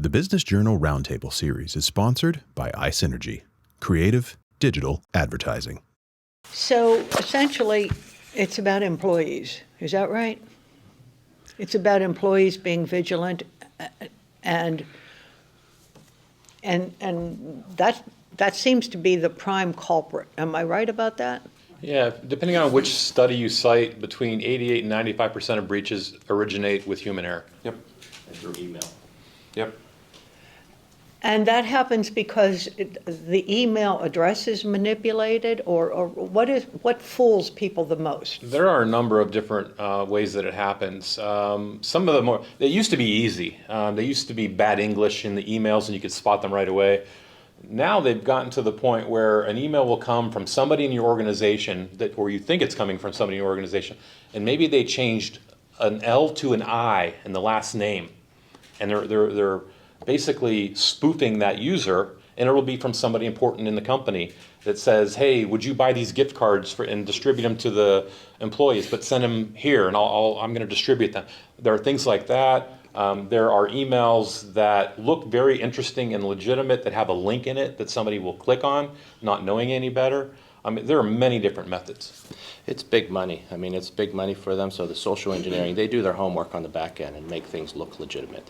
The Business Journal Roundtable Series is sponsored by iSynergy, creative digital advertising. So essentially, it's about employees. Is that right? It's about employees being vigilant, and that seems to be the prime culprit. Am I right about that? Yeah, depending on which study you cite, between 88 and 95% of breaches originate with human error. Yep. And through email. Yep. And that happens because the email address is manipulated, or what fools people the most? There are a number of different ways that it happens. Some of them they used to be easy. They used to be bad English in the emails and you could spot them right away. Now they've gotten to the point where an email will come from somebody in your organization, or you think it's coming from somebody in your organization, and maybe they changed an L to an I in the last name, and they're basically spoofing that user, and it will be from somebody important in the company that says, hey, would you buy these gift cards and distribute them to the employees, but send them here and I'm going to distribute them. There are things like that. There are emails that look very interesting and legitimate that have a link in it that somebody will click on, not knowing any better. I mean, there are many different methods. It's big money. I mean, it's big money for them. So the social engineering, they do their homework on the back end and make things look legitimate.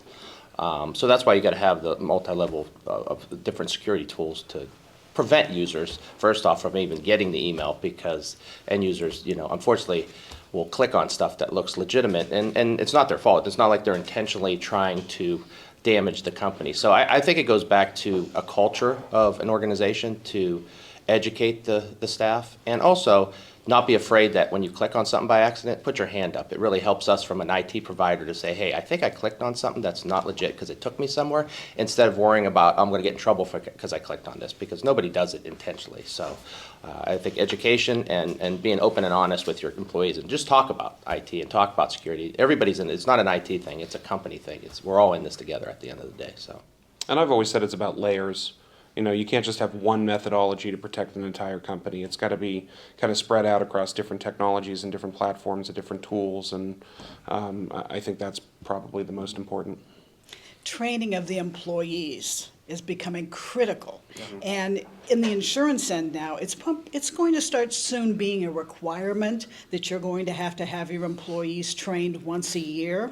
So that's why you got to have the multi-level of different security tools to prevent users, first off, from even getting the email, because end users, unfortunately, will click on stuff that looks legitimate, and it's not their fault. It's not like they're intentionally trying to damage the company. So I think it goes back to a culture of an organization to educate the staff, and also not be afraid that when you click on something by accident, put your hand up. It really helps us from an IT provider to say, hey, I think I clicked on something that's not legit because it took me somewhere, instead of worrying about, I'm going to get in trouble because I clicked on this, because nobody does it intentionally. So I think education and being open and honest with your employees, and just talk about IT and talk about security. Everybody's in it. It's not an IT thing. It's a company thing. We're all in this together at the end of the day. So. And I've always said it's about layers. You can't just have one methodology to protect an entire company. It's got to be kind of spread out across different technologies and different platforms and different tools, and I think that's probably the most important. Training of the employees is becoming critical. Mm-hmm. And in the insurance end now, it's going to start soon being a requirement that you're going to have your employees trained once a year.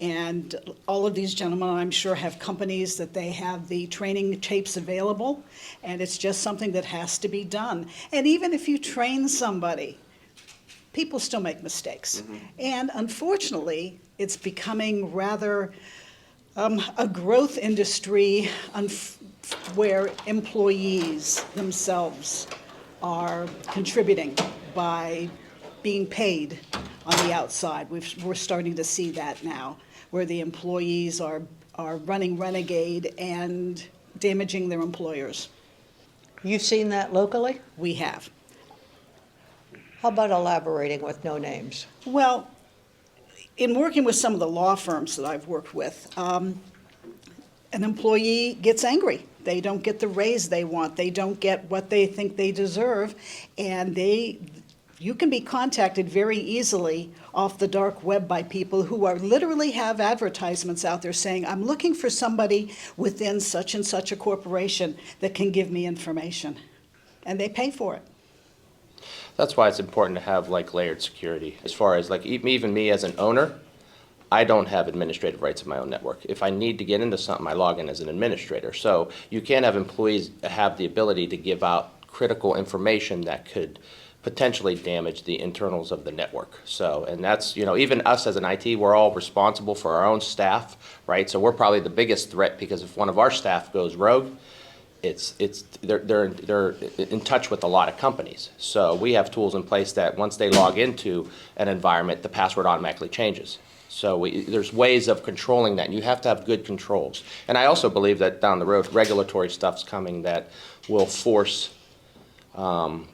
And all of these gentlemen, I'm sure, have companies that they have the training tapes available, and it's just something that has to be done. And even if you train somebody, people still make mistakes. Mm-hmm. And unfortunately, it's becoming rather a growth industry where employees themselves are contributing by being paid on the outside. We're starting to see that now, where the employees are running renegade and damaging their employers. You've seen that locally? We have. How about elaborating with no names? Well, in working with some of the law firms that I've worked with, an employee gets angry. They don't get the raise they want. They don't get what they think they deserve, and you can be contacted very easily off the dark web by people who literally have advertisements out there saying, I'm looking for somebody within such and such a corporation that can give me information. And they pay for it. That's why it's important to have layered security. As far as even me as an owner, I don't have administrative rights in my own network. If I need to get into something, I log in as an administrator. So you can't have employees have the ability to give out critical information that could potentially damage the internals of the network. So, and that's, even us as an IT, we're all responsible for our own staff, right? So we're probably the biggest threat, because if one of our staff goes rogue, they're in touch with a lot of companies. So we have tools in place that once they log into an environment, the password automatically changes. So there's ways of controlling that, and you have to have good controls. And I also believe that down the road, regulatory stuff's coming that will force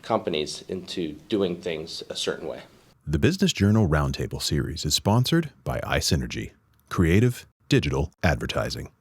companies into doing things a certain way. The Business Journal Roundtable Series is sponsored by iSynergy, creative digital advertising.